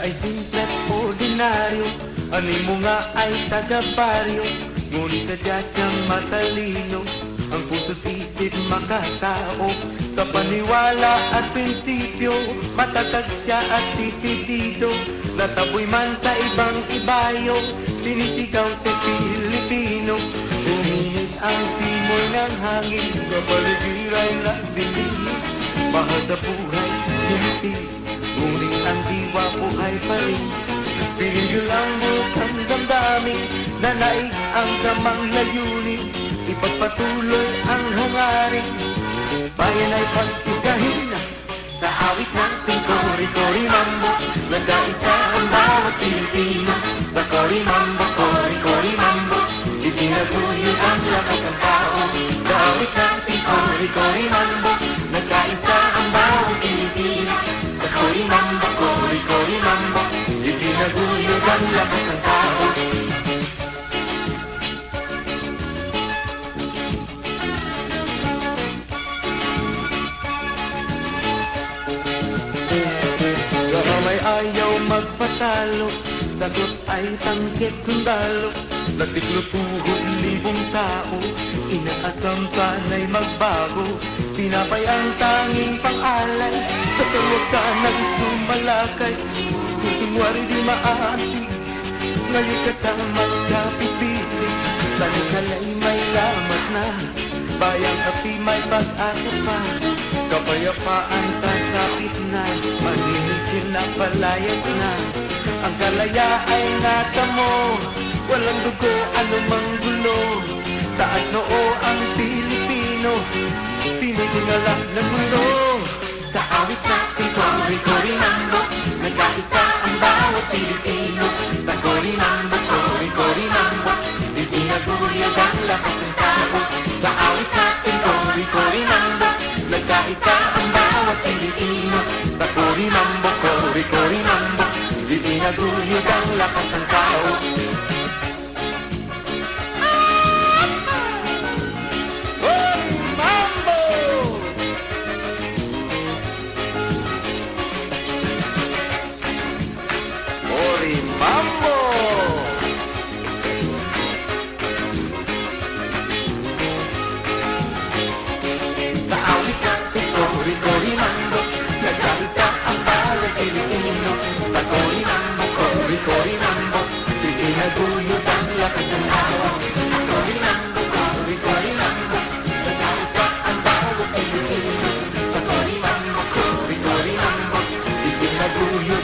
ay simple at ordinaryo, animo nga ay taga-baryo, ngunit sadya siyang matalino, ang puso't isip makatao. Sa paniwala at prinsipyo, matatag siya at disidido, nataboy man sa ibang ibayo, sinisigaw sa Pilipino. Uminit ang simoy ng hangin, kapaligiran na dilim, mahal sa buhay, simpi, ngunit ang diwa buhay pa rin. Pinigil ang bukang damdamin, nanaig ang kamang layunin, ipagpatuloy ang hangarin, bayan ay pag-isahin sa awit nating Kori-Kori Mambo. Nagkaisa ang bawat Pilipino sa Kori Mambo, Kori-Kori Mambo, itinaguyod ang lakas ng tao. Sa awit nating Kori-Kori Mambo, nagkaisa ang bawat Pilipino sa Kori Mambo, Kori-Kori Mambo, itinaguyod ang lakas ng tao. May ayaw magpatalo, sagot ay tangkit sundalo, natiklo tuhod libong tao, inaasam sana'y magbago, pinapay ang tanging pang-alay, katulad sana'y sumalakay, kukunwari di maantig, ngayon kasama't kapipisig, tanikalay may lamat na, bayang api may pag-asa pa, kapayapaan sa sakit na, maninitin na palayas na, ang kalaya ay natamo, walang dugo anumang gulo, taas noo ang Pilipino, tinitingala ng mundo. Sa awit natin Kori-Kori Mambo, nagkaisa ang bawat Pilipino, sa Kori Mambo, Kori-Kori Mambo, itinaguyod ang lakas ng tao. Sa awit natin Kori-Kori Mambo, nagkaisa ang bawat Pilipino, sa Kori Mambo, Kori-Kori Mambo, itinaguyod ang lakas ng tao. Itinaguyod ang lakas ng tao. Kori Mambo, Kori-Kori Mambo, nagkaisa ang bawat Pilipino, sa Kori Mambo, Kori-Kori Mambo, itinaguyod